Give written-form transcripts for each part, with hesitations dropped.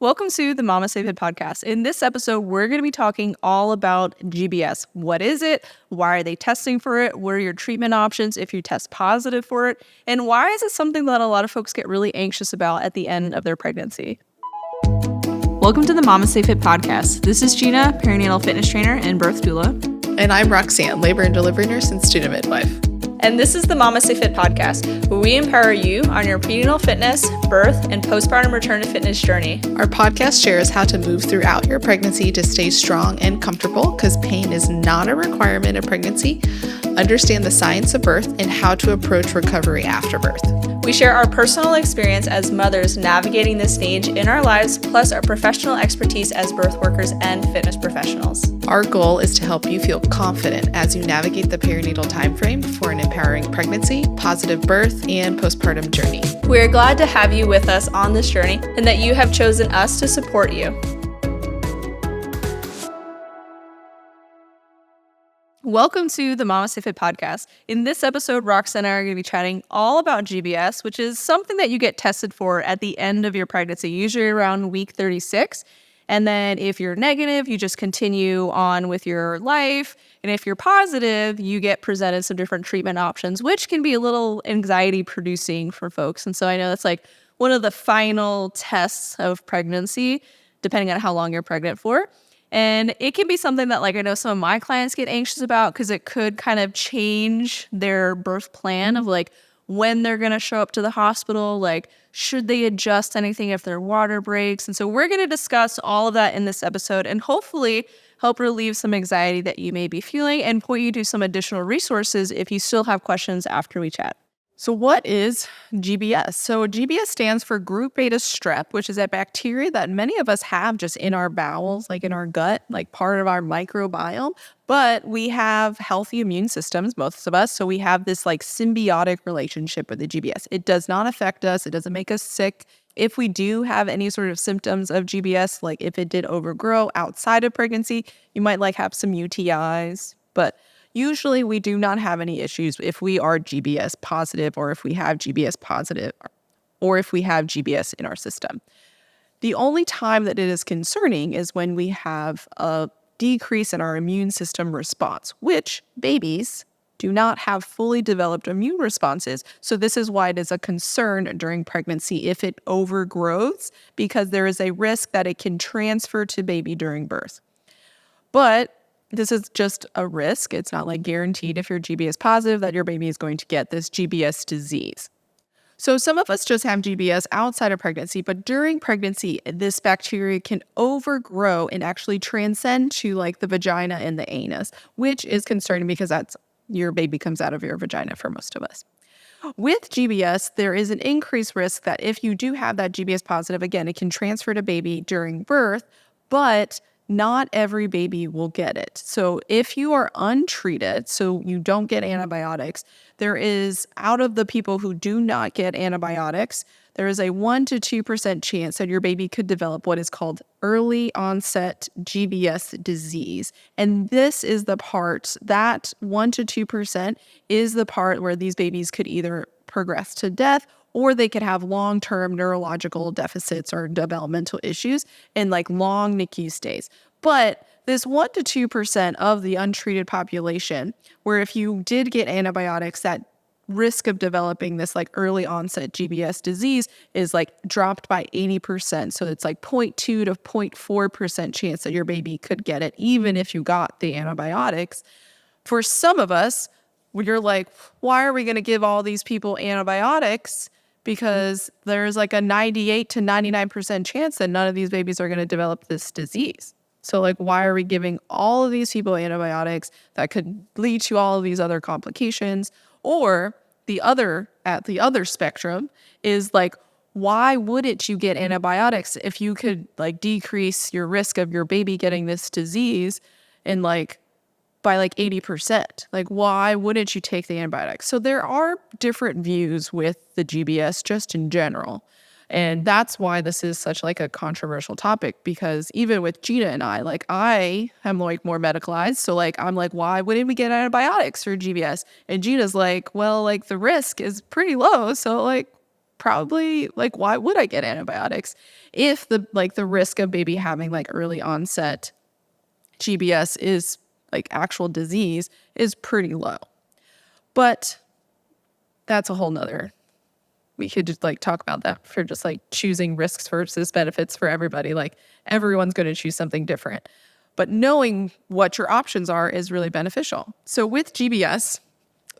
Welcome to the Mama Safe It podcast. In this episode, we're going to be talking all about GBS. What is it? Why are they testing for it? What are your treatment options if you test positive for it? And why is it something that a lot of folks get really anxious about at the end of their pregnancy? Welcome to the Mama Safe It podcast. This is Gina, perinatal fitness trainer and birth doula. And I'm Roxanne, labor and delivery nurse and student midwife. And this is the Mama Safe Fit podcast, where we empower you on your prenatal fitness, birth, and postpartum return to fitness journey. Our podcast shares how to move throughout your pregnancy to stay strong and comfortable, because pain is not a requirement of pregnancy. Understand the science of birth and how to approach recovery after birth. We share our personal experience as mothers navigating this stage in our lives, plus our professional expertise as birth workers and fitness professionals. Our goal is to help you feel confident as you navigate the perinatal timeframe for an empowering pregnancy, positive birth, and postpartum journey. We are glad to have you with us on this journey and that you have chosen us to support you. Welcome to the Mama Safe It podcast. In this episode, Roxanne and I are going to be chatting all about GBS, which is something that you get tested for at the end of your pregnancy, usually around week 36. And then if you're negative, you just continue on with your life. And if you're positive, you get presented some different treatment options, which can be a little anxiety producing for folks. And so I know that's like one of the final tests of pregnancy, depending on how long you're pregnant for. And it can be something that, like, I know some of my clients get anxious about because it could kind of change their birth plan of like when they're going to show up to the hospital, like should they adjust anything if their water breaks. And so we're going to discuss all of that in this episode and hopefully help relieve some anxiety that you may be feeling and point you to some additional resources if you still have questions after we chat. So what is GBS? So GBS stands for Group Beta Strep, which is a bacteria that many of us have just in our bowels, like in our gut, like part of our microbiome. But we have healthy immune systems, most of us. So we have this like symbiotic relationship with the GBS. It does not affect us. It doesn't make us sick. If we do have any sort of symptoms of GBS, like if it did overgrow outside of pregnancy, you might like have some UTIs, but usually we do not have any issues if we are GBS positive or if we have GBS positive or if we have GBS in our system. The only time that it is concerning is when we have a decrease in our immune system response, which babies do not have fully developed immune responses. So this is why it is a concern during pregnancy if it overgrows, because there is a risk that it can transfer to baby during birth. But this is just a risk. It's not like guaranteed if you're GBS positive that your baby is going to get this GBS disease. So some of us just have GBS outside of pregnancy, but during pregnancy, this bacteria can overgrow and actually transcend to like the vagina and the anus, which is concerning because that's your baby comes out of your vagina for most of us. With GBS, there is an increased risk that if you do have that GBS positive, again, it can transfer to baby during birth, but not every baby will get it. So if you are untreated, so you don't get antibiotics, there is, out of the people who do not get antibiotics, there is a 1% to 2% chance that your baby could develop what is called early onset GBS disease. And this is the part, that 1% to 2% is the part where these babies could either progress to death or they could have long-term neurological deficits or developmental issues and like long NICU stays. But this 1% to 2% of the untreated population, where if you did get antibiotics, that risk of developing this like early onset GBS disease is like dropped by 80%. So it's like 0.2 to 0.4% chance that your baby could get it, even if you got the antibiotics. For some of us, you're like, why are we going to give all these people antibiotics? Because there's like a 98 to 99% chance that none of these babies are going to develop this disease. So like, why are we giving all of these people antibiotics that could lead to all of these other complications? Or at the other spectrum is like, why wouldn't you get antibiotics if you could like decrease your risk of your baby getting this disease and like by like 80%. Like, why wouldn't you take the antibiotics? So there are different views with the GBS just in general. And that's why this is such like a controversial topic, because even with Gina and I am like more medicalized. So like, I'm like, why wouldn't we get antibiotics for GBS? And Gina's like, well, like the risk is pretty low. So like, probably like, why would I get antibiotics if the risk of baby having like early onset GBS is like actual disease is pretty low. But that's a whole nother. We could just like talk about that for just like choosing risks versus benefits for everybody. Like everyone's going to choose something different. But knowing what your options are is really beneficial. So with GBS,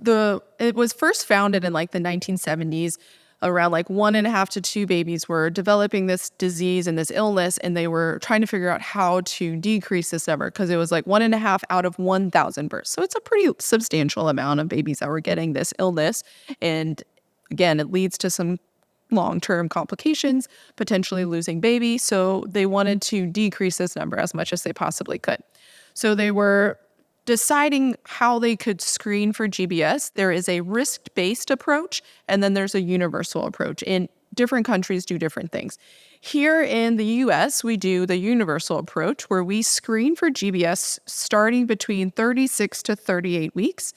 it was first founded in like the 1970s. Around like 1.5 to 2 babies were developing this disease and this illness, and they were trying to figure out how to decrease this number because it was like 1.5 out of 1,000 births. So it's a pretty substantial amount of babies that were getting this illness. And again, it leads to some long-term complications, potentially losing baby. So they wanted to decrease this number as much as they possibly could. So they were deciding how they could screen for GBS. There is a risk-based approach, and then there's a universal approach. And different countries do different things. Here in the US, we do the universal approach where we screen for GBS starting between 36 to 38 weeks.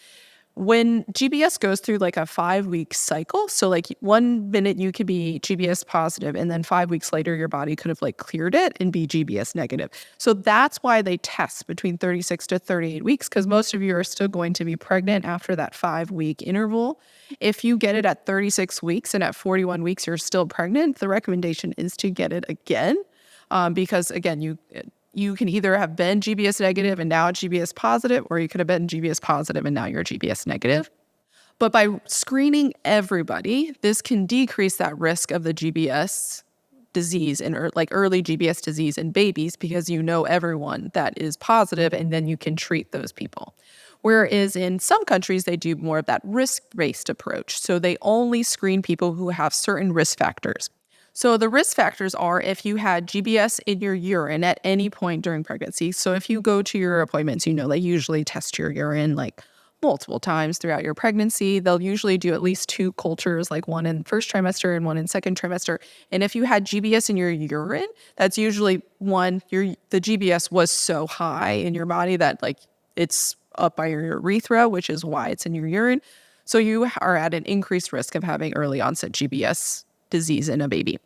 When GBS goes through like a 5-week cycle, so like 1 minute you could be GBS positive and then 5 weeks later your body could have like cleared it and be GBS negative. So that's why they test between 36 to 38 weeks, because most of you are still going to be pregnant after that 5-week interval. If you get it at 36 weeks and at 41 weeks you're still pregnant, the recommendation is to get it again, because again, you can either have been GBS negative and now GBS positive, or you could have been GBS positive and now you're GBS negative. But by screening everybody, this can decrease that risk of the GBS disease and like early GBS disease in babies, because you know everyone that is positive and then you can treat those people. Whereas in some countries, they do more of that risk-based approach. So they only screen people who have certain risk factors. So the risk factors are if you had GBS in your urine at any point during pregnancy. So if you go to your appointments, you know, they usually test your urine like multiple times throughout your pregnancy. They'll usually do at least 2 cultures, like one in first trimester and one in second trimester. And if you had GBS in your urine, that's usually the GBS was so high in your body that like it's up by your urethra, which is why it's in your urine. So you are at an increased risk of having early onset GBS disease in a baby.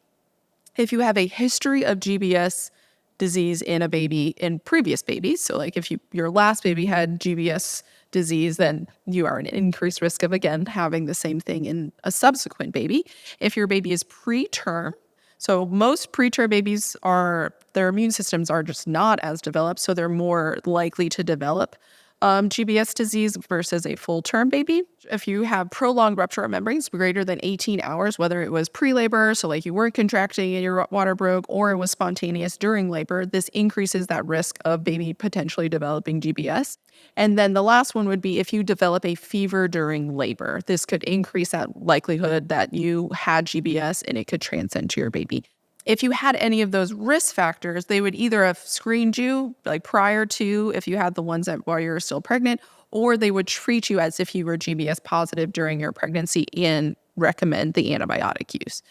If you have a history of GBS disease in a baby in previous babies, so like if your last baby had GBS disease, then you are at an increased risk of, again, having the same thing in a subsequent baby. If your baby is preterm, so most preterm babies their immune systems are just not as developed, so they're more likely to develop GBS disease versus a full-term baby. If you have prolonged rupture of membranes greater than 18 hours, whether it was pre-labor, so like you weren't contracting and your water broke, or it was spontaneous during labor, this increases that risk of baby potentially developing GBS. And then the last one would be if you develop a fever during labor. This could increase that likelihood that you had GBS and it could transcend to your baby. If you had any of those risk factors, they would either have screened you like prior to, if you had the ones while you were still pregnant, or they would treat you as if you were GBS positive during your pregnancy and recommend the antibiotic use.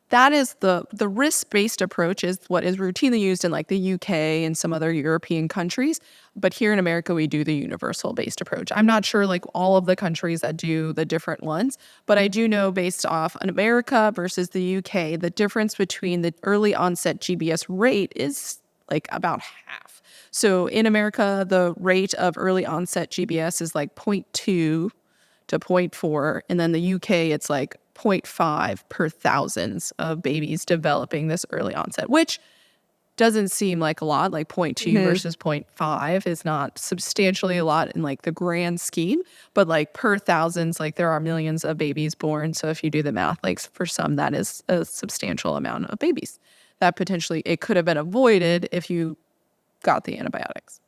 That is the risk-based approach is what is routinely used in like the UK and some other European countries. But here in America, we do the universal-based approach. I'm not sure like all of the countries that do the different ones, but I do know based off in America versus the UK, the difference between the early onset GBS rate is like about half. So in America, the rate of early onset GBS is like 0.2 to 0.4. And then the UK, it's like 0.5 per thousands of babies developing this early onset, which doesn't seem like a lot, like 0.2 versus 0.5 is not substantially a lot in like the grand scheme, but like per thousands, like there are millions of babies born. So if you do the math, like for some, that is a substantial amount of babies that potentially it could have been avoided if you got the antibiotics.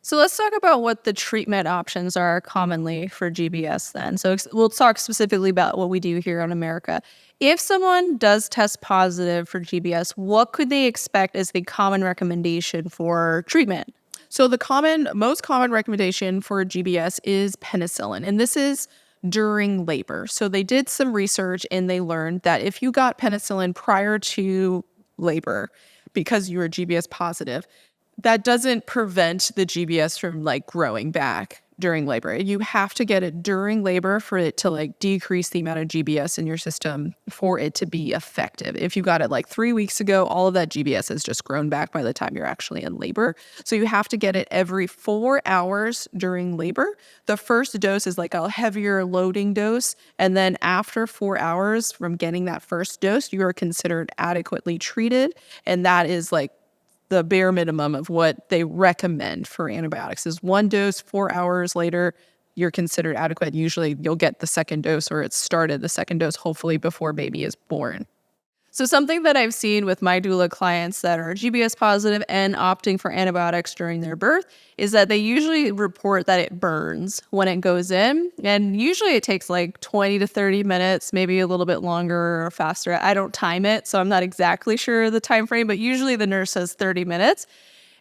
So let's talk about what the treatment options are commonly for GBS then. So we'll talk specifically about what we do here in America. If someone does test positive for GBS, what could they expect as the common recommendation for treatment? So the most common recommendation for GBS is penicillin, and this is during labor. So they did some research and they learned that if you got penicillin prior to labor because you were GBS positive, that doesn't prevent the GBS from like growing back during labor. You have to get it during labor for it to like decrease the amount of GBS in your system for it to be effective. If you got it like 3 weeks ago, all of that GBS has just grown back by the time you're actually in labor. So you have to get it every 4 hours during labor. The first dose is like a heavier loading dose. And then after 4 hours from getting that first dose, you are considered adequately treated. And that is like the bare minimum of what they recommend for antibiotics is 1 dose, 4 hours later, you're considered adequate. Usually you'll get the second dose or it's started the second dose, hopefully before baby is born. So something that I've seen with my doula clients that are GBS positive and opting for antibiotics during their birth is that they usually report that it burns when it goes in. And usually it takes like 20 to 30 minutes, maybe a little bit longer or faster. I don't time it, so I'm not exactly sure the time frame, but usually the nurse says 30 minutes.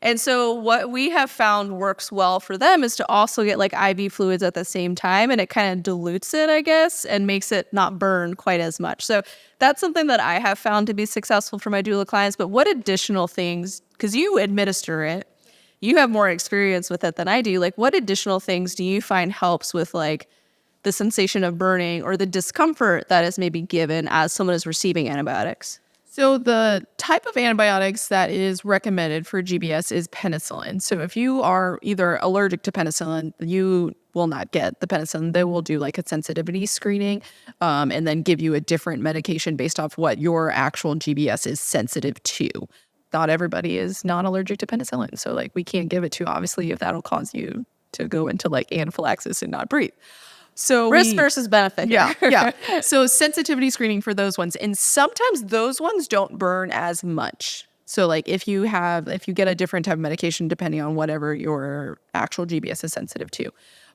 And so what we have found works well for them is to also get like IV fluids at the same time, and it kind of dilutes it, I guess, and makes it not burn quite as much. So that's something that I have found to be successful for my doula clients. But what additional things, because you administer it, you have more experience with it than I do. Like what additional things do you find helps with like the sensation of burning or the discomfort that is maybe given as someone is receiving antibiotics? So the type of antibiotics that is recommended for GBS is penicillin. So if you are either allergic to penicillin, you will not get the penicillin. They will do like a sensitivity screening and then give you a different medication based off what your actual GBS is sensitive to. Not everybody is non-allergic to penicillin. So like we can't give it to, obviously, if that'll cause you to go into like anaphylaxis and not breathe. So risk versus benefit. Yeah. So sensitivity screening for those ones. And sometimes those ones don't burn as much. So like if you get a different type of medication, depending on whatever your actual GBS is sensitive to.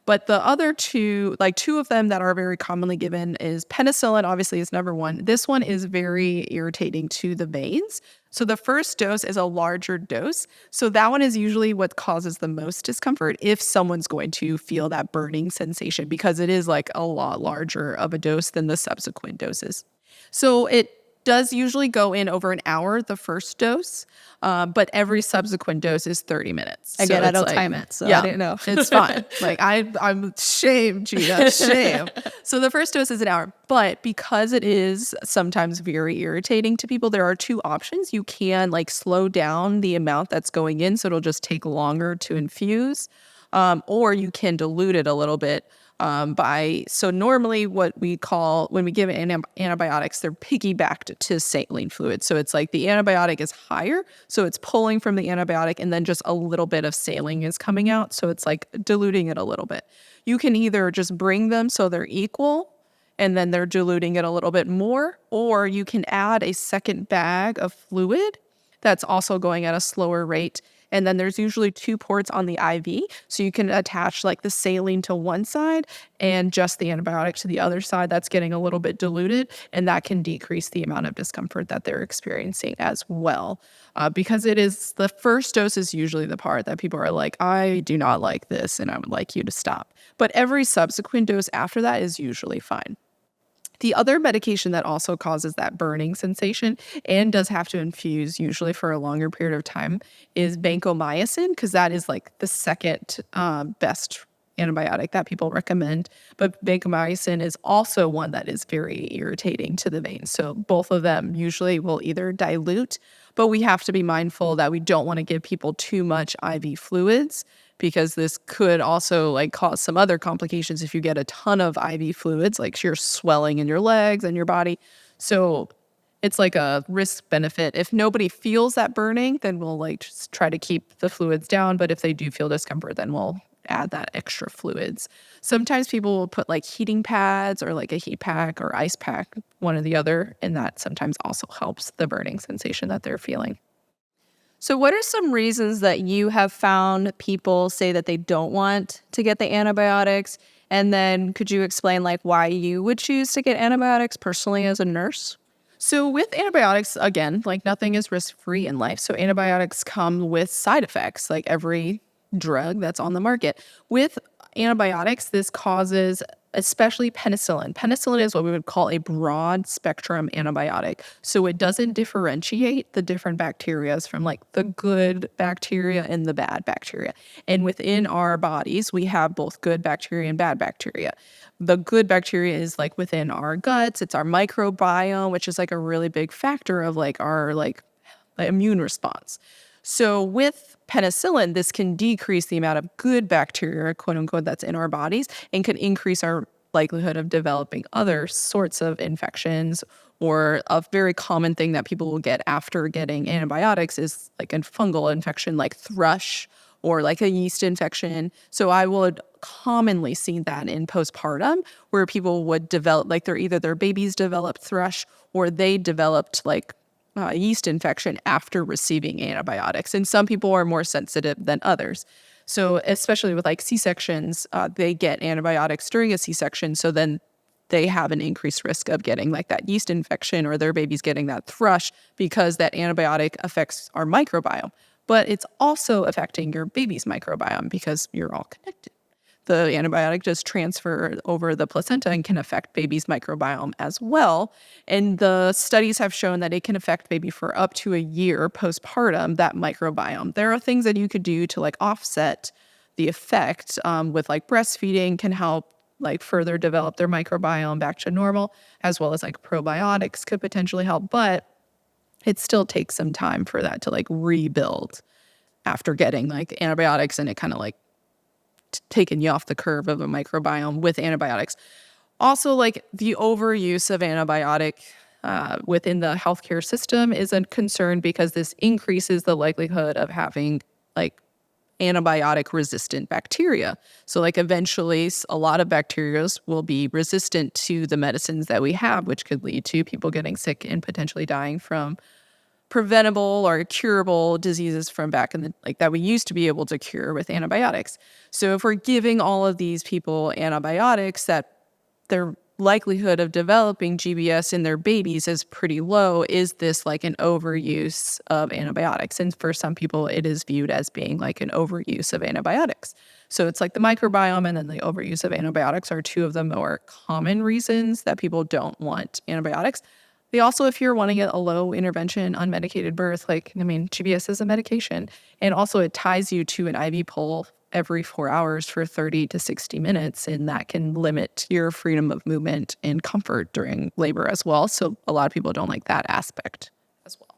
But the other two, like 2 of them that are very commonly given is penicillin, obviously is number 1. This one is very irritating to the veins. So the first dose is a larger dose. So that one is usually what causes the most discomfort if someone's going to feel that burning sensation, because it is like a lot larger of a dose than the subsequent doses. So it does usually go in over an hour, the first dose, but every subsequent dose is 30 minutes. Again, so I don't time it, so I didn't know. It's fine. Like I'm shame, Gina, shame. So the first dose is an hour, but because it is sometimes very irritating to people, there are 2 options. You can like slow down the amount that's going in, so it'll just take longer to infuse, or you can dilute it a little bit. So normally what we call, when we give antibiotics, they're piggybacked to saline fluid. So it's like the antibiotic is higher, so it's pulling from the antibiotic and then just a little bit of saline is coming out. So it's like diluting it a little bit. You can either just bring them so they're equal and then they're diluting it a little bit more, or you can add a second bag of fluid that's also going at a slower rate. And then there's usually 2 ports on the IV. So you can attach like the saline to one side and just the antibiotic to the other side. That's getting a little bit diluted, and that can decrease the amount of discomfort that they're experiencing as well. Because it is the first dose is usually the part that people are like, I do not like this and I would like you to stop. But every subsequent dose after that is usually fine. The other medication that also causes that burning sensation and does have to infuse usually for a longer period of time is vancomycin, because that is like the second best antibiotic that people recommend. But vancomycin is also one that is very irritating to the veins. So both of them usually will either dilute, but we have to be mindful that we don't want to give people too much IV fluids, because this could also like cause some other complications if you get a ton of IV fluids, like you're swelling in your legs and your body. So it's like a risk benefit. If nobody feels that burning, then we'll like just try to keep the fluids down. But if they do feel discomfort, then we'll add that extra fluids. Sometimes people will put like heating pads or like a heat pack or ice pack, one or the other, and that sometimes also helps the burning sensation that they're feeling. So what are some reasons that you have found people say that they don't want to get the antibiotics? And then could you explain like why you would choose to get antibiotics personally as a nurse? So with antibiotics, again, like nothing is risk-free in life. So antibiotics come with side effects, like every drug that's on the market. With antibiotics, this causes especially penicillin. Penicillin is what we would call a broad spectrum antibiotic. So it doesn't differentiate the different bacteria from like the good bacteria and the bad bacteria. And within our bodies, we have both good bacteria and bad bacteria. The good bacteria is like within our guts, it's our microbiome, which is like a really big factor of like our like immune response. So with penicillin, this can decrease the amount of good bacteria, quote unquote, that's in our bodies and could increase our likelihood of developing other sorts of infections. Or a very common thing that people will get after getting antibiotics is like a fungal infection like thrush or like a yeast infection. So I would commonly see that in postpartum where people would develop, like either their babies developed thrush or they developed like yeast infection after receiving antibiotics. And some people are more sensitive than others. So especially with like C-sections, they get antibiotics during a C-section. So then they have an increased risk of getting like that yeast infection or their baby's getting that thrush because that antibiotic affects our microbiome. But it's also affecting your baby's microbiome because you're all connected. The antibiotic does transfer over the placenta and can affect baby's microbiome as well. And the studies have shown that it can affect baby for up to a year postpartum, that microbiome. There are things that you could do to like offset the effect with like breastfeeding can help like further develop their microbiome back to normal, as well as like probiotics could potentially help. But it still takes some time for that to like rebuild after getting like antibiotics and it kind of like taking you off the curve of a microbiome with antibiotics. Also, like the overuse of antibiotic within the healthcare system is a concern because this increases the likelihood of having like antibiotic resistant bacteria. So like eventually a lot of bacteria will be resistant to the medicines that we have, which could lead to people getting sick and potentially dying from preventable or curable diseases from back in the like that we used to be able to cure with antibiotics. So if we're giving all of these people antibiotics, that their likelihood of developing GBS in their babies is pretty low. Is this like an overuse of antibiotics? And for some people, it is viewed as being like an overuse of antibiotics. So it's like the microbiome and then the overuse of antibiotics are two of the more common reasons that people don't want antibiotics. They also, if you're wanting a low intervention unmedicated birth, like, I mean, GBS is a medication. And also it ties you to an IV pole every 4 hours for 30 to 60 minutes. And that can limit your freedom of movement and comfort during labor as well. So a lot of people don't like that aspect as well.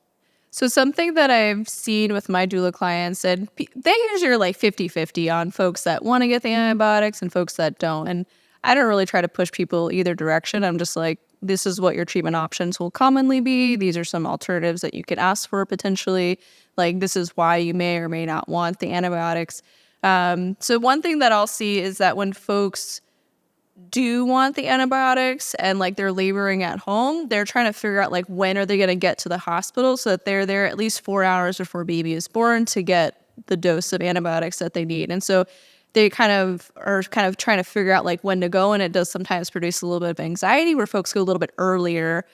So something that I've seen with my doula clients, and they usually are like 50-50 on folks that want to get the antibiotics and folks that don't. And I don't really try to push people either direction. I'm just like, this is what your treatment options will commonly be. These are some alternatives that you could ask for potentially. Like, this is why you may or may not want the antibiotics. So one thing that I'll see is that when folks do want the antibiotics and like they're laboring at home, they're trying to figure out like when are they going to get to the hospital so that they're there at least 4 hours before baby is born to get the dose of antibiotics that they need. And so they are trying to figure out like when to go, and it does sometimes produce a little bit of anxiety where folks go a little bit earlier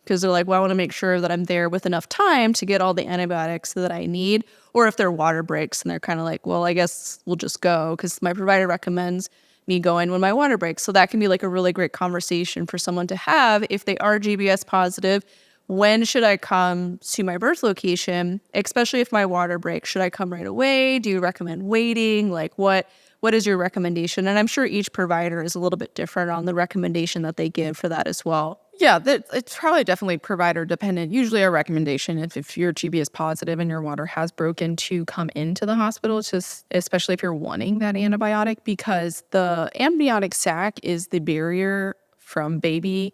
because they're like, well, I want to make sure that I'm there with enough time to get all the antibiotics that I need. Or if their water breaks and they're kind of like, well, I guess we'll just go because my provider recommends me going when my water breaks. So that can be like a really great conversation for someone to have if they are GBS positive. When should I come to my birth location, especially if my water breaks? Should I come right away? Do you recommend waiting? Like what is your recommendation? And I'm sure each provider is a little bit different on the recommendation that they give for that as well. Yeah, it's probably definitely provider dependent. Usually our recommendation, if you're GBS positive and your water has broken, to come into the hospital, just especially if you're wanting that antibiotic, because the amniotic sac is the barrier from baby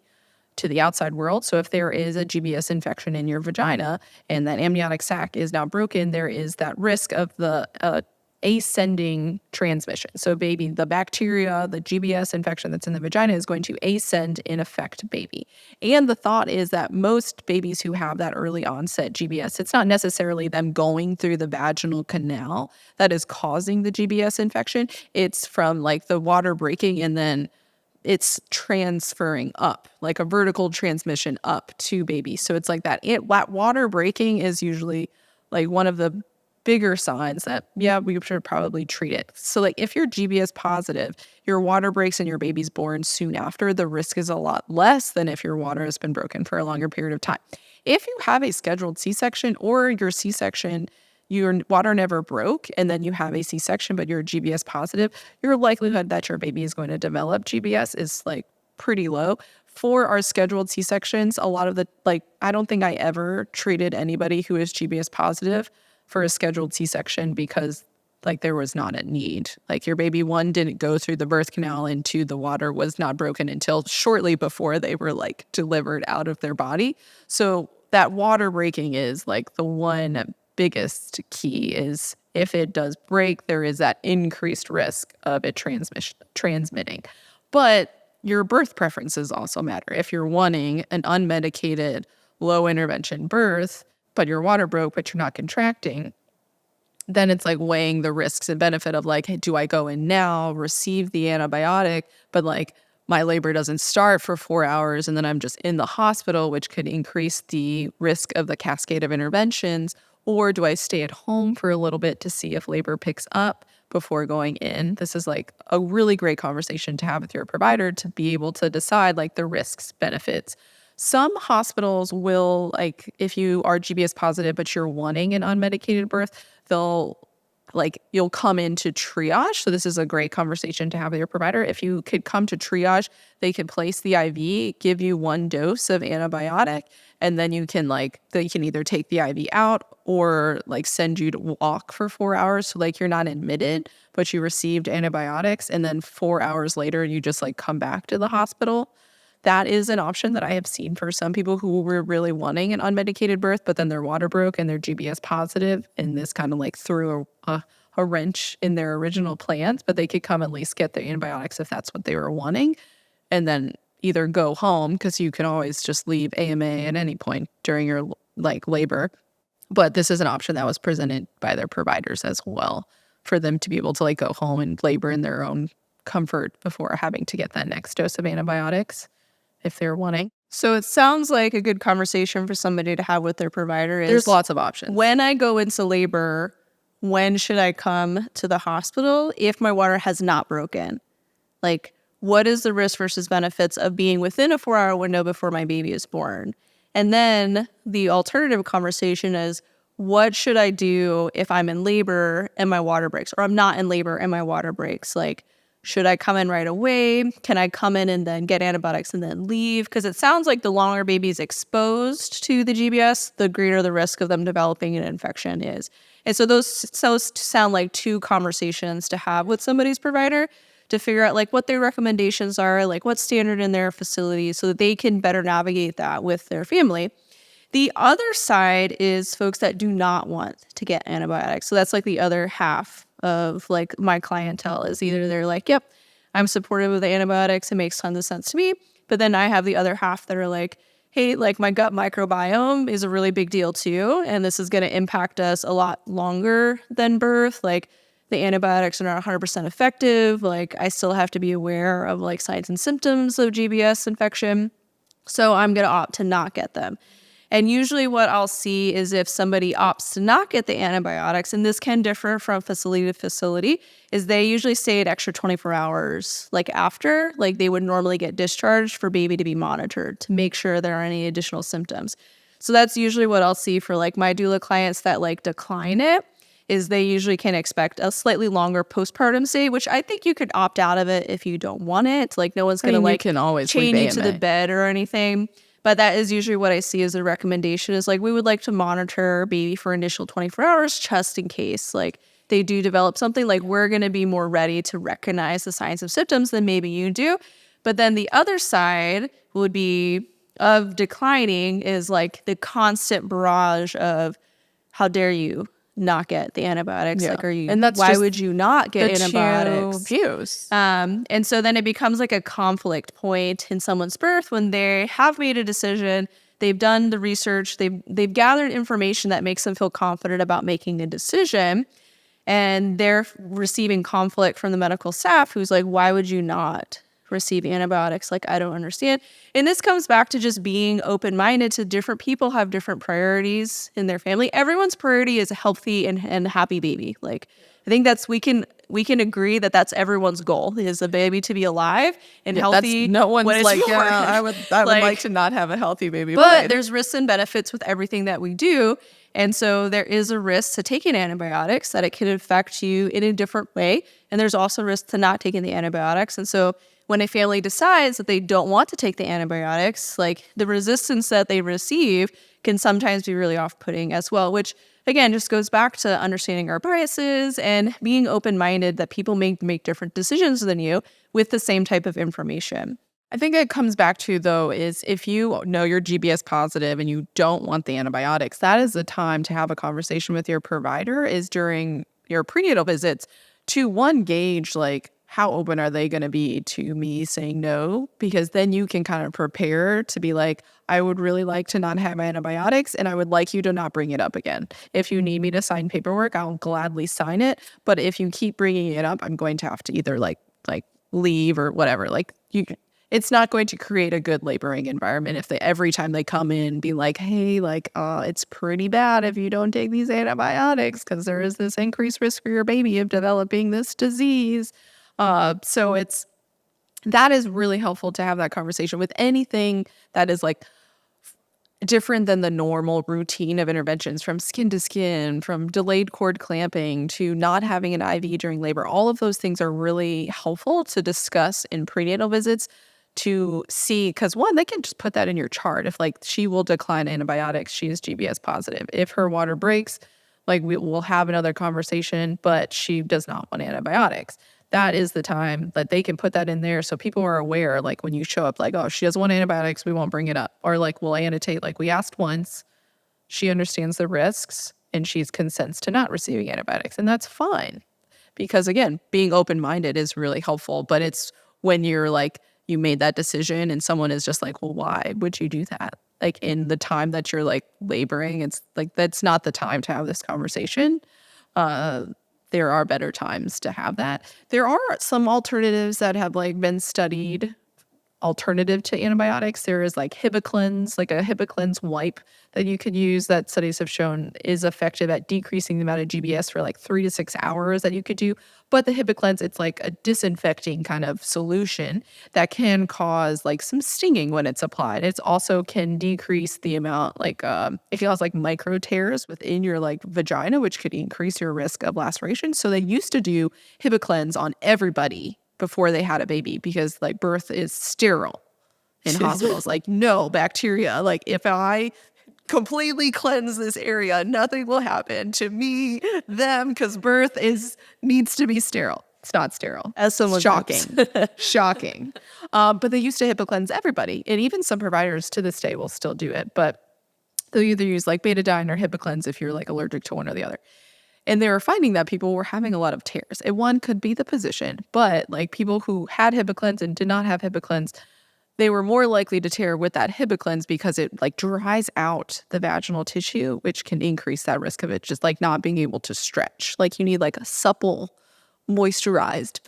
to the outside world. So if there is a GBS infection in your vagina and that amniotic sac is now broken, there is that risk of the ascending transmission. So baby, the bacteria, the GBS infection that's in the vagina is going to ascend and affect baby. And the thought is that most babies who have that early onset GBS, it's not necessarily them going through the vaginal canal that is causing the GBS infection. It's from like the water breaking and then it's transferring up, like a vertical transmission up to baby. So it's like that water breaking is usually like one of the bigger signs that, yeah, we should probably treat it. So like if you're GBS positive, your water breaks and your baby's born soon after, the risk is a lot less than if your water has been broken for a longer period of time. If you have a scheduled C-section or your C-section, your water never broke, and then you have a C-section, but you're GBS positive, your likelihood that your baby is going to develop GBS is like pretty low. For our scheduled C-sections, a lot of the, like, I don't think I ever treated anybody who is GBS positive for a scheduled C-section because like there was not a need. Like your baby, one, didn't go through the birth canal, and two, the water was not broken until shortly before they were like delivered out of their body. So that water breaking is like the one biggest key. Is if it does break, there is that increased risk of it transmitting. But your birth preferences also matter. If you're wanting an unmedicated, low intervention birth, but your water broke, but you're not contracting, then it's like weighing the risks and benefit of like, hey, do I go in now, receive the antibiotic, but like my labor doesn't start for 4 hours and then I'm just in the hospital, which could increase the risk of the cascade of interventions? Or do I stay at home for a little bit to see if labor picks up before going in? This is like a really great conversation to have with your provider to be able to decide like the risks, benefits. Some hospitals will, like, if you are GBS positive, but you're wanting an unmedicated birth, you'll come into triage. So this is a great conversation to have with your provider. If you could come to triage, they could place the IV, give you 1 dose of antibiotic, and then you can they can either take the IV out or like send you to walk for 4 hours. So like you're not admitted, but you received antibiotics, and then 4 hours later, you just like come back to the hospital. That is an option that I have seen for some people who were really wanting an unmedicated birth, but then their water broke and they're GBS positive, and this kind of like threw a wrench in their original plans, but they could come at least get the antibiotics if that's what they were wanting, and then either go home, because you can always just leave AMA at any point during your like labor. But this is an option that was presented by their providers as well, for them to be able to like go home and labor in their own comfort before having to get that next dose of antibiotics if they're wanting. So it sounds like a good conversation for somebody to have with their provider is, There's lots of options. when I go into labor, when should I come to the hospital if my water has not broken? Like, what is the risk versus benefits of being within a 4-hour window before my baby is born? And then the alternative conversation is, what should I do if I'm in labor and my water breaks, or I'm not in labor and my water breaks? Like, should I come in right away? Can I come in and then get antibiotics and then leave? Because it sounds like the longer baby's exposed to the GBS, the greater the risk of them developing an infection is. And so those sound like 2 conversations to have with somebody's provider to figure out like what their recommendations are, like what's standard in their facility, so that they can better navigate that with their family. The other side is folks that do not want to get antibiotics. So that's like the other half of like my clientele, is either they're like, yep, I'm supportive of the antibiotics, it makes tons of sense to me. But then I have the other half that are like, hey, like my gut microbiome is a really big deal too, and this is going to impact us a lot longer than birth. Like the antibiotics are not 100% effective. Like I still have to be aware of like signs and symptoms of GBS infection. So I'm going to opt to not get them. And usually what I'll see is if somebody opts to not get the antibiotics, and this can differ from facility to facility, is they usually stay an extra 24 hours like after, like they would normally get discharged for baby to be monitored to make sure there are any additional symptoms. So that's usually what I'll see for like my doula clients that like decline it, is they usually can expect a slightly longer postpartum stay, which I think you could opt out of it if you don't want it. Like no one's going to like can always chain leave you to the AMA. bed or anything. But that is usually what I see as a recommendation, is like we would like to monitor baby for initial 24 hours just in case like they do develop something. Like we're going to be more ready to recognize the signs of symptoms than maybe you do. But then the other side would be of declining is like the constant barrage of, how dare you not get the antibiotics? Yeah. Like, are you, And that's why just would you not get the antibiotics? 2 views. And so then it becomes like a conflict point in someone's birth when they have made a decision, they've done the research, they've gathered information that makes them feel confident about making a decision, and they're receiving conflict from the medical staff who's like, why would you not receive antibiotics. Like, I don't understand. And this comes back to just being open-minded to different people have different priorities in their family. Everyone's priority is a healthy and happy baby. Like, I think that's we can agree that that's everyone's goal is a baby to be alive and healthy. No one's when it's like, born. yeah, I would like to not have a healthy baby. But there's risks and benefits with everything that we do. And so there is a risk to taking antibiotics that it can affect you in a different way. And there's also risk to not taking the antibiotics. And so when a family decides that they don't want to take the antibiotics, like the resistance that they receive can sometimes be really off-putting as well, which again just goes back to understanding our biases and being open-minded that people may make different decisions than you with the same type of information. I think it comes back to, though, is if you know you're GBS positive and you don't want the antibiotics, that is the time to have a conversation with your provider is during your prenatal visits to one, gauge like how open are they going to be to me saying no? Because then you can kind of prepare to be like, I would really like to not have antibiotics and I would like you to not bring it up again. If you need me to sign paperwork, I'll gladly sign it. But if you keep bringing it up, I'm going to have to either like leave or whatever. Like it's not going to create a good laboring environment if they every time they come in be like, hey, like it's pretty bad if you don't take these antibiotics because there is this increased risk for your baby of developing this disease. So that is really helpful to have that conversation with anything that is like different than the normal routine of interventions, from skin to skin, from delayed cord clamping to not having an IV during labor. All of those things are really helpful to discuss in prenatal visits to see, because one, they can just put that in your chart. If like she will decline antibiotics, she is GBS positive. If her water breaks, like we will have another conversation, but she does not want antibiotics. That is the time that they can put that in there so people are aware, like when you show up, like, oh, she doesn't want antibiotics, we won't bring it up. Or like we'll annotate, like we asked once, she understands the risks and she's consents to not receiving antibiotics. And that's fine. Because again, being open-minded is really helpful, but it's when you're like, you made that decision and someone is just like, well, why would you do that? Like in the time that you're like laboring, it's like, that's not the time to have this conversation. There are better times to have that. There are some alternatives that have like been studied alternative to antibiotics. There is like Hibiclens, like a Hibiclens wipe that you could use that studies have shown is effective at decreasing the amount of GBS for like 3 to 6 hours that you could do. But the Hibiclens, it's like a disinfecting kind of solution that can cause like some stinging when it's applied. It also can decrease the amount, like it can cause like micro tears within your like vagina, which could increase your risk of laceration. So they used to do Hibiclens on everybody before they had a baby because like birth is sterile in hospitals. Like no bacteria. Like if I completely cleanse this area, nothing will happen to me, them, because birth needs to be sterile. It's not sterile. As someone Shocking. But they used to HIPAA-cleanse everybody. And even some providers to this day will still do it. But they'll either use like betadine or HIPAA-cleanse if you're like allergic to one or the other. And they were finding that people were having a lot of tears. And one could be the position, but like people who had Hibiclens and did not have Hibiclens, they were more likely to tear with that Hibiclens because it like dries out the vaginal tissue, which can increase that risk of it just like not being able to stretch. Like you need like a supple, moisturized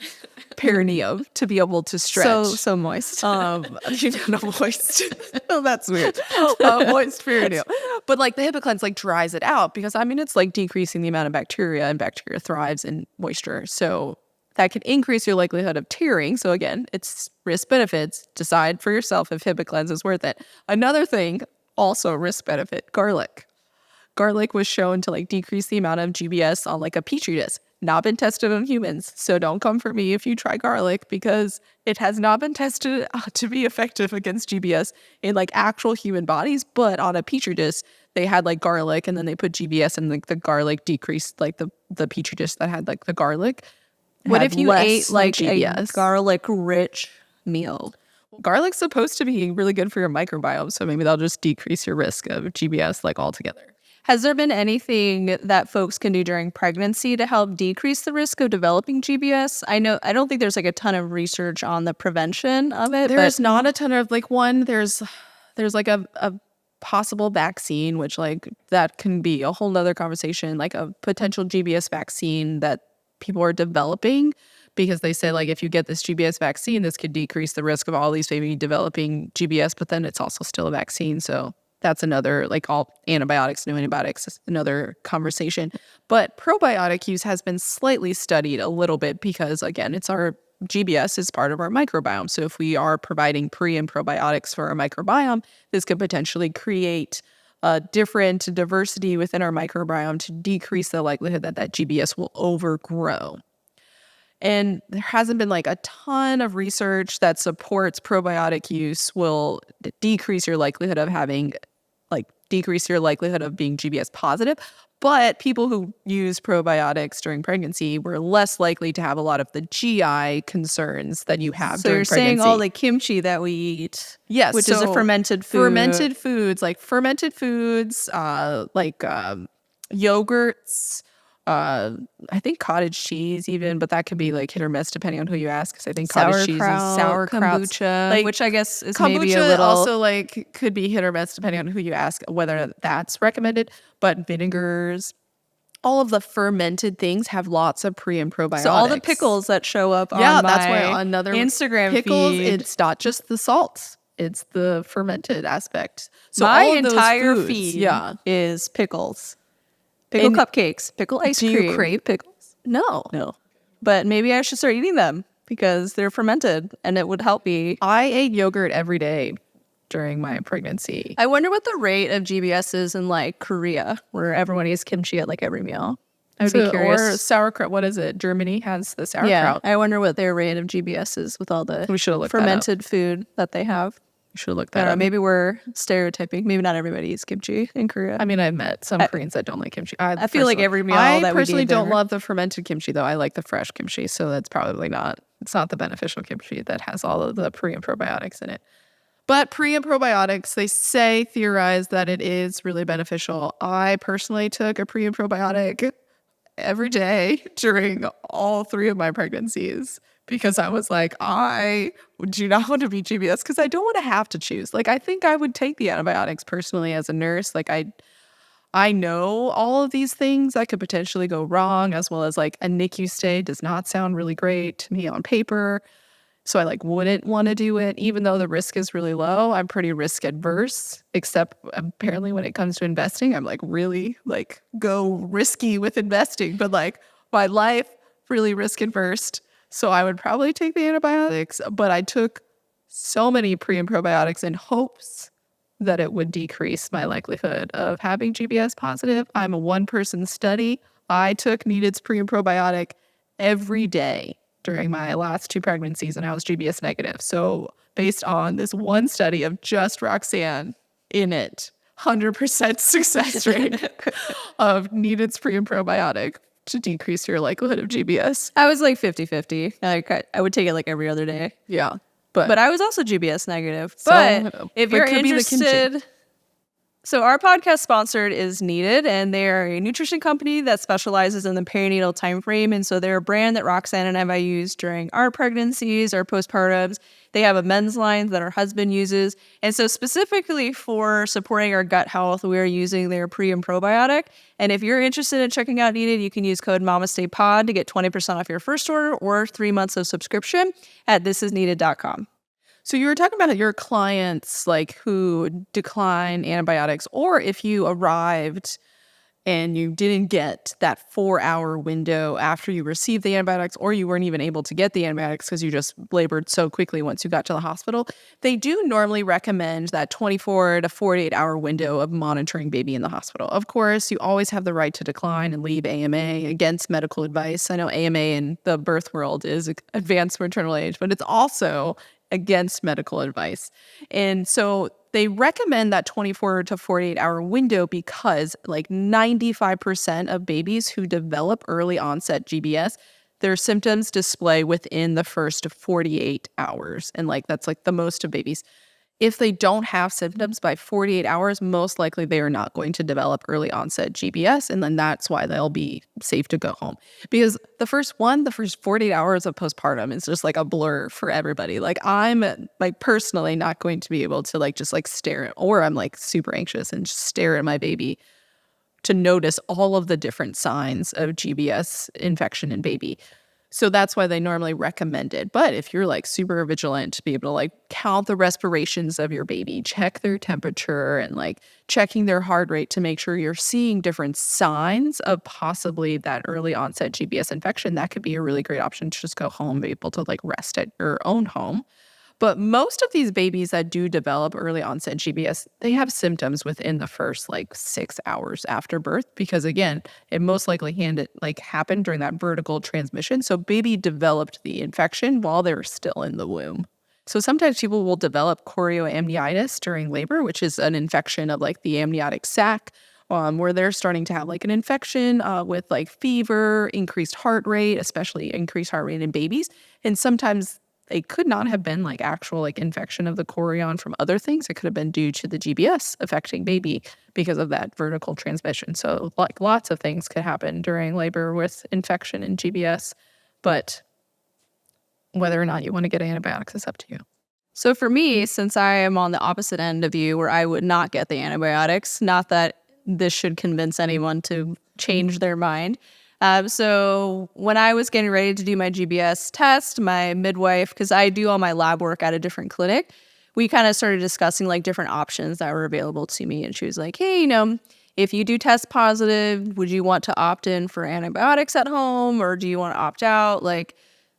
perineum to be able to stretch. So moist. You know, moist. Oh, that's weird. Moist perineum. But like the Hibiclens like dries it out because I mean it's like decreasing the amount of bacteria, and bacteria thrives in moisture. So that can increase your likelihood of tearing. So again, it's risk benefits. Decide for yourself if Hibiclens is worth it. Another thing, also risk benefit, garlic. Garlic was shown to like decrease the amount of GBS on like a petri dish. Not been tested on humans. So don't come for me if you try garlic because it has not been tested to be effective against GBS in like actual human bodies. But on a petri dish, they had like garlic and then they put GBS and like the garlic decreased like the petri dish that had like the garlic. What if you ate like GBS. a garlic rich meal? Garlic's supposed to be really good for your microbiome. So maybe that'll just decrease your risk of GBS like altogether. Has there been anything that folks can do during pregnancy to help decrease the risk of developing GBS? I don't think there's like a ton of research on the prevention of it. There's not a ton of like there's like a possible vaccine, which like that can be a whole nother conversation, like a potential GBS vaccine that people are developing. because they say like if you get this GBS vaccine, this could decrease the risk of all these baby developing GBS, but then it's also still a vaccine. So that's another, like all antibiotics, new antibiotics is another conversation. But probiotic use has been slightly studied a little bit because, again, it's our GBS is part of our microbiome. So if we are providing pre and probiotics for our microbiome, this could potentially create a different diversity within our microbiome to decrease the likelihood that that GBS will overgrow. And there hasn't been like a ton of research that supports probiotic use will decrease your likelihood of having, like, decrease your likelihood of being GBS positive. But people who use probiotics during pregnancy were less likely to have a lot of the GI concerns that you have So during you're pregnancy. saying all the kimchi that we eat, Yes, which is a so fermented food. fermented foods, yogurts, I think cottage cheese even, but that could be like hit or miss depending on who you ask. Because I think cottage cheese is sauerkraut, kombucha, like, which I guess is kombucha maybe a little. also like could be hit or miss depending on who you ask whether that's recommended. But vinegars, all of the fermented things have lots of pre and probiotics. So all the pickles that show up on that's why my another Instagram pickles, feed. it's not just the salts. It's the fermented aspect. So my all of those entire foods, feed is pickles. Pickle And cupcakes, pickle ice do cream. you crave pickles? No. But maybe I should start eating them because they're fermented and it would help me. I ate yogurt every day during my pregnancy. I wonder what the rate of GBS is in like Korea, where everyone eats kimchi at like every meal. I would be curious. Or sauerkraut. What is it? Germany has the sauerkraut. Yeah, I wonder what their rate of GBS is with all the We should have looked fermented food that they have. You should look I that don't know, up. maybe we're stereotyping. Maybe not everybody eats kimchi in Korea. I mean, I've met some Koreans that don't like kimchi. I feel like every meal I that we personally do don't there- love the fermented kimchi, though. I like the fresh kimchi, so that's probably not. It's not the beneficial kimchi that has all of the pre and probiotics in it. But pre and probiotics, they theorize that it is really beneficial. I personally took a pre and probiotic every day during all 3 of my pregnancies because I was like, I do not want to be GBS because I don't want to have to choose. Like, I think I would take the antibiotics personally as a nurse. Like, I know all of these things that could potentially go wrong, as well as like a NICU stay does not sound really great to me on paper. So I like wouldn't want to do it, even though the risk is really low. I'm pretty risk adverse, except apparently when it comes to investing, I'm like really like go risky with investing. But like my life, really risk adverse. So I would probably take the antibiotics, but I took so many pre and probiotics in hopes that it would decrease my likelihood of having GBS positive. I'm a 1-person study. I took needed pre and probiotic every day during my last 2 pregnancies, and I was GBS negative. So based on this one study of just Roxanne in it, 100% success rate of needed pre and probiotic to decrease your likelihood of GBS. I was like 50-50. Like I would take it like every other day. Yeah. But I was also GBS negative. So, But if but you're could be the kimchi. interested, so our podcast sponsored is Needed, and they're a nutrition company that specializes in the perinatal time frame. And so they're a brand that Roxanne and I used during our pregnancies, our postpartums. They have a men's line that our husband uses. And so specifically for supporting our gut health, we are using their pre and probiotic. And if you're interested in checking out Needed, you can use code MAMASTAYPOD to get 20% off your first order or 3 months of subscription at thisisneeded.com. So you were talking about your clients like who decline antibiotics, or if you arrived and you didn't get that 4-hour window after you received the antibiotics, or you weren't even able to get the antibiotics because you just labored so quickly once you got to the hospital. They do normally recommend that 24 to 48-hour window of monitoring baby in the hospital. Of course, you always have the right to decline and leave AMA against medical advice. I know AMA in the birth world is advanced maternal age, but it's also against medical advice. And so they recommend that 24 to 48-hour window because like 95% of babies who develop early onset GBS, their symptoms display within the first 48 hours. And like that's like the most of babies. If they don't have symptoms by 48 hours, most likely they are not going to develop early onset GBS. And then that's why they'll be safe to go home. Because the first 48 hours of postpartum is just like a blur for everybody. Like I'm like personally not going to be able to like just like stare at, or I'm like super anxious and just stare at my baby to notice all of the different signs of GBS infection in baby. So that's why they normally recommend it. But if you're like super vigilant to be able to like count the respirations of your baby, check their temperature and like checking their heart rate to make sure you're seeing different signs of possibly that early onset GBS infection, that could be a really great option to just go home, be able to like rest at your own home. But most of these babies that do develop early onset GBS, they have symptoms within the first like 6 hours after birth because again, it most likely happened during that vertical transmission. So baby developed the infection while they were still in the womb. So sometimes people will develop chorioamnionitis during labor, which is an infection of like the amniotic sac, where they're starting to have like an infection with like fever, increased heart rate, especially increased heart rate in babies. And sometimes they could not have been like actual like infection of the chorion from other things. It could have been due to the GBS affecting baby because of that vertical transmission. So like lots of things could happen during labor with infection and GBS, but whether or not you want to get antibiotics is up to you. So for me, since I am on the opposite end of you where I would not get the antibiotics, not that this should convince anyone to change their mind. So when I was getting ready to do my GBS test, my midwife, because I do all my lab work at a different clinic, we kind of started discussing like different options that were available to me. And she was like, hey, if you do test positive, would you want to opt in for antibiotics at home or do you want to opt out? Like,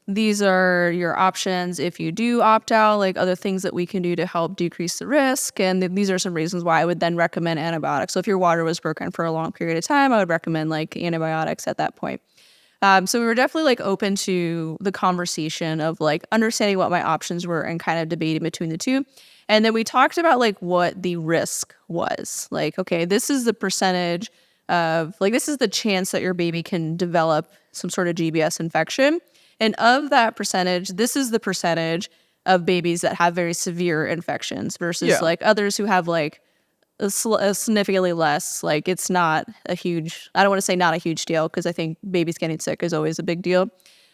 these are your options if you do opt out, like other things that we can do to help decrease the risk. And these are some reasons why I would then recommend antibiotics. So if your water was broken for a long period of time, I would recommend like antibiotics at that point. So we were definitely like open to the conversation of like understanding what my options were and kind of debating between the two. And then we talked about like what the risk was. Like, okay, this is the percentage of like, this is the chance that your baby can develop some sort of GBS infection. And of that percentage, this is the percentage of babies that have very severe infections versus like others who have like a significantly less. Like it's not a huge, I don't want to say not a huge deal because I think babies getting sick is always a big deal.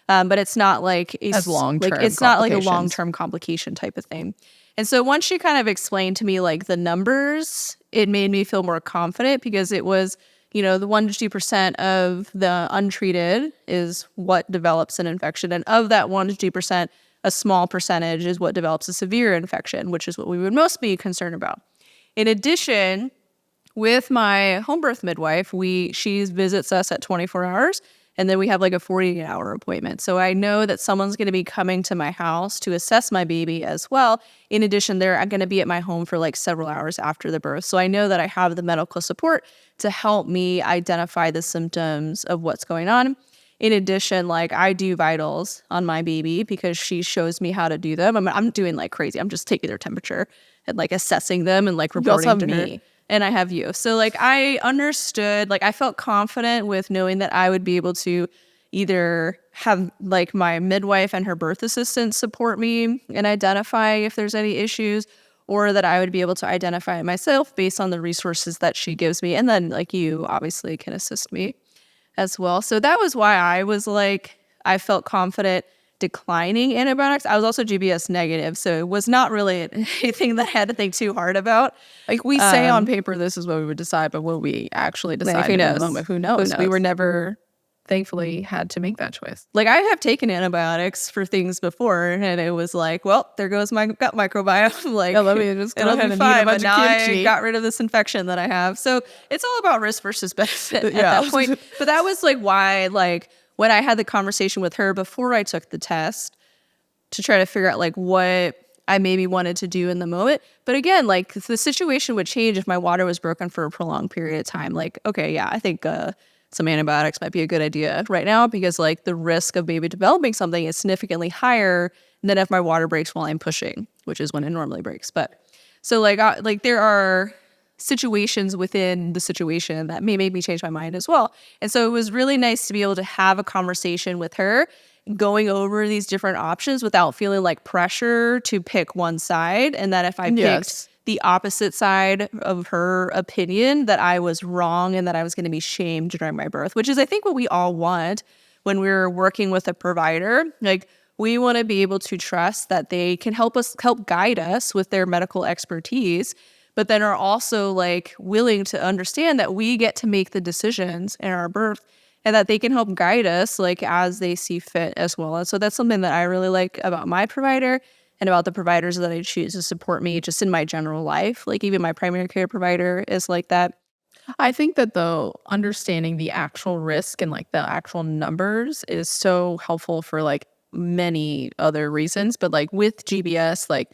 But it's not like as long-term like it's not like a long-term complication type of thing. And so once she kind of explained to me like the numbers, it made me feel more confident because it was, the 1 to 2% of the untreated is what develops an infection. And of that 1 to 2%, a small percentage is what develops a severe infection, which is what we would most be concerned about. In addition, with my home birth midwife, she visits us at 24 hours, and then we have like a 48-hour appointment. So I know that someone's going to be coming to my house to assess my baby as well. In addition, they're going to be at my home for like several hours after the birth. So I know that I have the medical support to help me identify the symptoms of what's going on. In addition, like I do vitals on my baby because she shows me how to do them. I'm doing like crazy. I'm just taking their temperature and like assessing them and like reporting to her. And I have you. So like I understood, like I felt confident with knowing that I would be able to either have like my midwife and her birth assistant support me and identify if there's any issues, or that I would be able to identify it myself based on the resources that she gives me. And then like you obviously can assist me as well. So that was why I was like, I felt confident declining antibiotics. I was also GBS negative, so it was not really anything that I had to think too hard about. Like we say on paper, this is what we would decide, but what we actually decide in the moment, who knows? We were never, thankfully, had to make that choice. Like I have taken antibiotics for things before, and it was like, well, there goes my gut microbiome. Like, let me just go ahead and eat a bunch of kimchi. I got rid of this infection that I have. So it's all about risk versus benefit at that point. But that was like why, like, when I had the conversation with her before I took the test to try to figure out like what I maybe wanted to do in the moment. But again, like the situation would change if my water was broken for a prolonged period of time. Like, okay, yeah, I think some antibiotics might be a good idea right now because like the risk of baby developing something is significantly higher than if my water breaks while I'm pushing, which is when it normally breaks. But so like there are situations within the situation that may make me change my mind as well. And so it was really nice to be able to have a conversation with her, going over these different options without feeling like pressure to pick one side. And that if I picked the opposite side of her opinion, that I was wrong and that I was going to be shamed during my birth, which is, I think, what we all want when we're working with a provider. Like, we want to be able to trust that they can help guide us with their medical expertise, but then are also like willing to understand that we get to make the decisions in our birth and that they can help guide us like as they see fit as well. And so that's something that I really like about my provider and about the providers that I choose to support me just in my general life. Like even my primary care provider is like that. I think that though understanding the actual risk and like the actual numbers is so helpful for like many other reasons. But like with GBS, like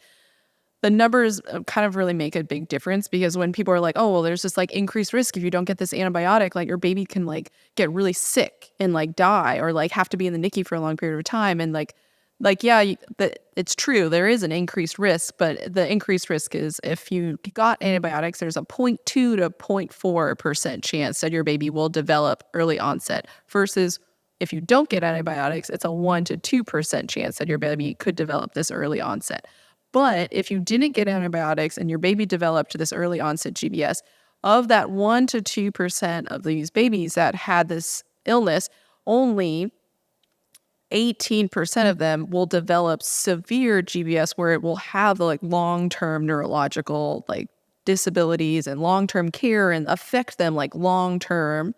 the numbers kind of really make a big difference, because when people are like, oh, well, there's this like increased risk if you don't get this antibiotic, like your baby can like get really sick and like die or like have to be in the NICU for a long period of time. And yeah, it's true. There is an increased risk, but the increased risk is if you got antibiotics, there's a 0.2 to 0.4% chance that your baby will develop early onset versus if you don't get antibiotics, it's a 1 to 2% chance that your baby could develop this early onset. But if you didn't get antibiotics and your baby developed this early onset GBS, of that 1 to 2% of these babies that had this illness, only 18% of them will develop severe GBS where it will have like long-term neurological like disabilities and long-term care and affect them like long-term.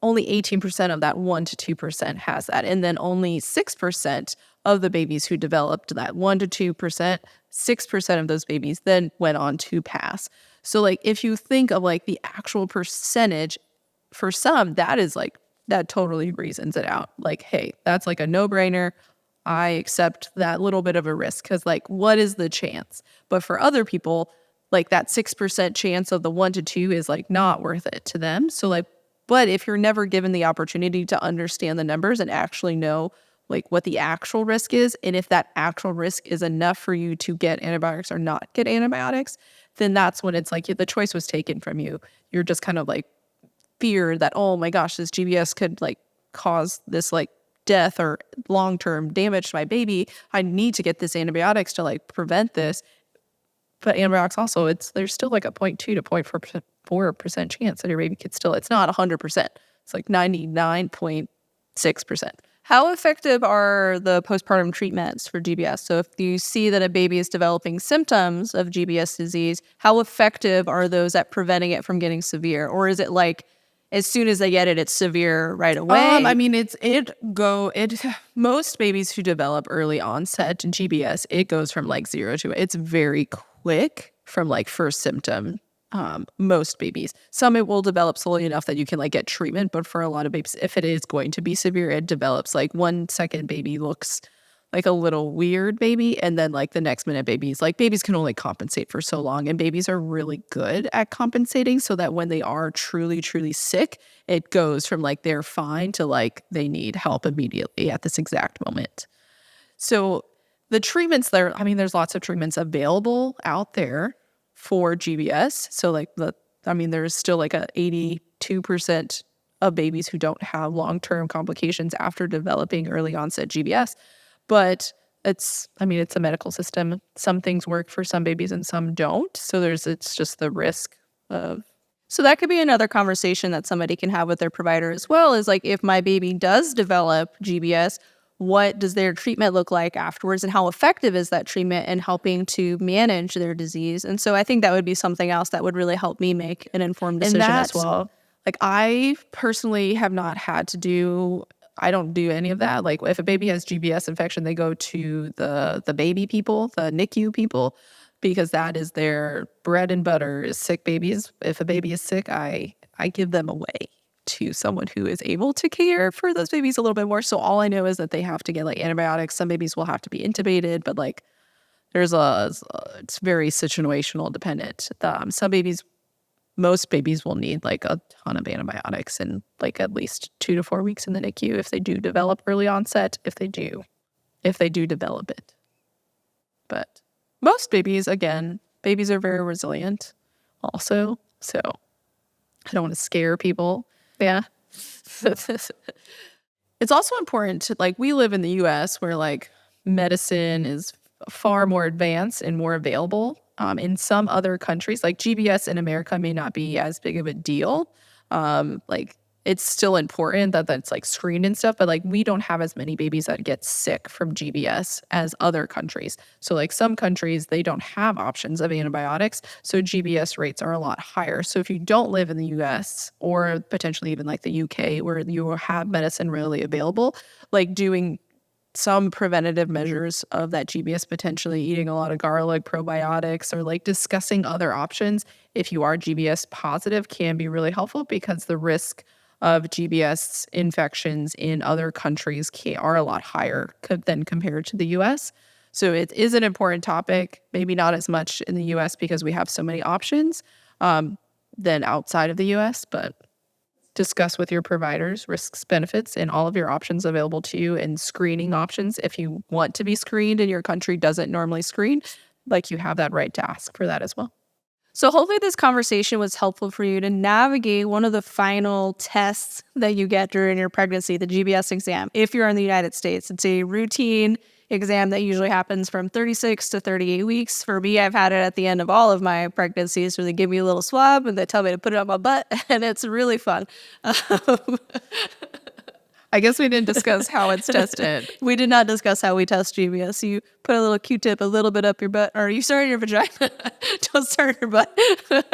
Only 18% of that 1 to 2% has that. And then only 6% of the babies who developed that 1 to 2%, 6% of those babies then went on to pass. So like if you think of like the actual percentage, for some, that is like, that totally reasons it out. Like, hey, that's like a no-brainer. I accept that little bit of a risk because like, what is the chance? But for other people, like that 6% chance of the 1 to 2 is like not worth it to them. So like, but if you're never given the opportunity to understand the numbers and actually know like what the actual risk is, and if that actual risk is enough for you to get antibiotics or not get antibiotics, then that's when it's like the choice was taken from you. You're just kind of like fear that, oh my gosh, this GBS could like cause this like death or long-term damage to my baby. I need to get this antibiotics to like prevent this. But antibiotics also, there's still like a 0.2 to 0.4% chance that your baby could still, it's not 100%. It's like 99.6%. How effective are the postpartum treatments for GBS? So if you see that a baby is developing symptoms of GBS disease, how effective are those at preventing it from getting severe? Or is it like as soon as they get it, it's severe right away? I mean, most babies who develop early onset GBS, it goes from like 0 to, it's very quick from like first symptom. Most babies, some it will develop slowly enough that you can like get treatment, but for a lot of babies, if it is going to be severe, it develops like 1 second baby looks like a little weird baby, and then like the next minute babies can only compensate for so long, and babies are really good at compensating so that when they are truly sick, it goes from like they're fine to like they need help immediately at this exact moment. So the treatments there, I mean, there's lots of treatments available out there for GBS. So like there's still like a 82% of babies who don't have long-term complications after developing early onset GBS. But it's a medical system. Some things work for some babies and some don't. So it's just the risk of. So that could be another conversation that somebody can have with their provider as well, is like, if my baby does develop GBS, what does their treatment look like afterwards, and how effective is that treatment in helping to manage their disease? And so I think that would be something else that would really help me make an informed decision as well. Like I personally have not had to do, I don't do any of that. Like if a baby has GBS infection, they go to the baby people, the NICU people, because that is their bread and butter is sick babies. If a baby is sick, I give them away to someone who is able to care for those babies a little bit more. So all I know is that they have to get like antibiotics. Some babies will have to be intubated, but like it's very situational dependent. Most babies will need like a ton of antibiotics and like at least 2 to 4 weeks in the NICU if they do develop early onset, if they do develop it. But most babies are very resilient also. So I don't want to scare people. Yeah. It's also important to, like, we live in the US where like medicine is far more advanced and more available. In some other countries, like GBS in America may not be as big of a deal. Like it's still important that that's like screened and stuff, but like we don't have as many babies that get sick from GBS as other countries. So like some countries, they don't have options of antibiotics. So GBS rates are a lot higher. So if you don't live in the US or potentially even like the UK where you have medicine readily available, like doing some preventative measures of that GBS, potentially eating a lot of garlic, probiotics, or like discussing other options if you are GBS positive can be really helpful because the risk of GBS infections in other countries are a lot higher than compared to the US. So it is an important topic, maybe not as much in the US because we have so many options than outside of the US, but discuss with your providers risks, benefits, and all of your options available to you and screening options. If you want to be screened and your country doesn't normally screen, like you have that right to ask for that as well. So hopefully this conversation was helpful for you to navigate one of the final tests that you get during your pregnancy, the GBS exam. If you're in the United States, it's a routine exam that usually happens from 36 to 38 weeks. For me, I've had it at the end of all of my pregnancies where they give me a little swab and they tell me to put it on my butt, and it's really fun. I guess we didn't discuss how it's tested. We did not discuss how we test GBS. You put a little Q-tip a little bit up your butt, or you start in your vagina. Don't start in your butt.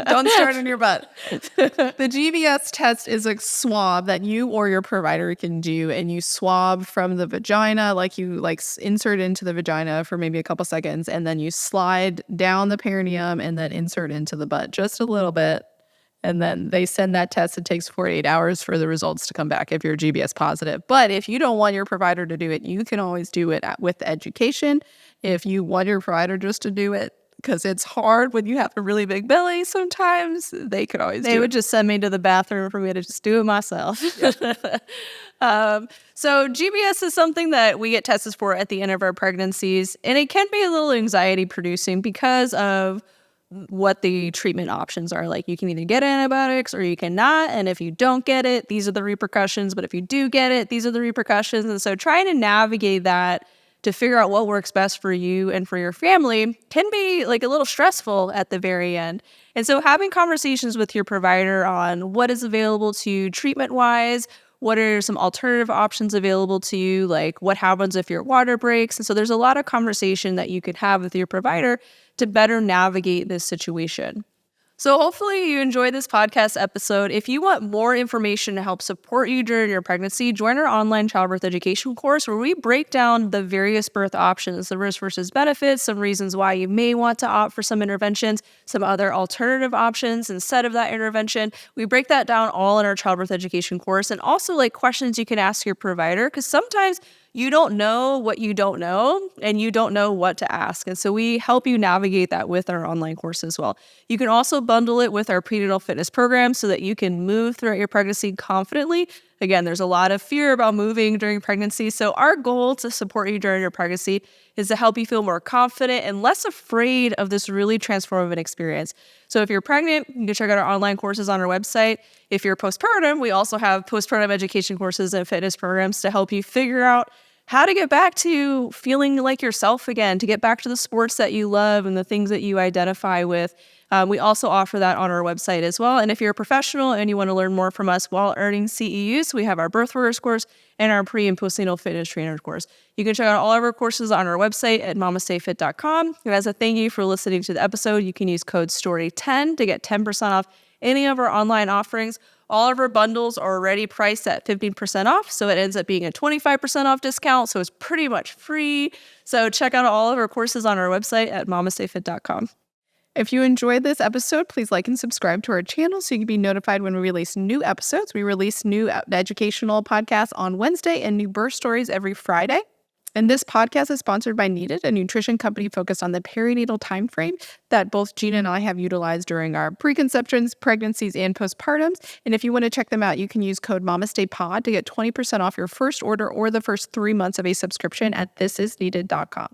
Don't start in your butt. The GBS test is a swab that you or your provider can do, and you swab from the vagina, like you like insert into the vagina for maybe a couple seconds, and then you slide down the perineum and then insert into the butt just a little bit. And then they send that test. It takes 48 hours for the results to come back if you're GBS positive. But if you don't want your provider to do it, you can always do it with education. If you want your provider just to do it, because it's hard when you have a really big belly sometimes, they could always do it. They would just send me to the bathroom for me to just do it myself. So GBS is something that we get tested for at the end of our pregnancies, and it can be a little anxiety producing because of what the treatment options are. Like, you can either get antibiotics or you cannot, and if you don't get it, these are the repercussions, but if you do get it, these are the repercussions. And so trying to navigate that to figure out what works best for you and for your family can be like a little stressful at the very end. And so having conversations with your provider on what is available to you treatment-wise, what are some alternative options available to you, like what happens if your water breaks. And so there's a lot of conversation that you could have with your provider to better navigate this situation. So hopefully you enjoyed this podcast episode. If you want more information to help support you during your pregnancy, join our online childbirth education course where we break down the various birth options, the risk versus benefits, some reasons why you may want to opt for some interventions, some other alternative options instead of that intervention. We break that down all in our childbirth education course, and also like questions you can ask your provider, because sometimes you don't know what you don't know and you don't know what to ask. And so we help you navigate that with our online course as well. You can also bundle it with our prenatal fitness program so that you can move throughout your pregnancy confidently. Again, there's a lot of fear about moving during pregnancy. So our goal to support you during your pregnancy is to help you feel more confident and less afraid of this really transformative experience. So if you're pregnant, you can check out our online courses on our website. If you're postpartum, we also have postpartum education courses and fitness programs to help you figure out how to get back to feeling like yourself again, to get back to the sports that you love and the things that you identify with. We also offer that on our website as well. And if you're a professional and you want to learn more from us while earning CEUs, we have our birth orders course and our pre and postnatal fitness trainer course. You can check out all of our courses on our website at mamastayfit.com. And as a thank you for listening to the episode, you can use code STORY10 to get 10% off any of our online offerings. All of our bundles are already priced at 15% off, so it ends up being a 25% off discount, so it's pretty much free. So check out all of our courses on our website at mamastayfit.com. If you enjoyed this episode, please like and subscribe to our channel so you can be notified when we release new episodes. We release new educational podcasts on Wednesday and new birth stories every Friday. And this podcast is sponsored by Needed, a nutrition company focused on the perinatal time frame that both Gina and I have utilized during our preconceptions, pregnancies, and postpartums. And if you want to check them out, you can use code MAMASTAYPOD to get 20% off your first order or the first 3 months of a subscription at thisisneeded.com.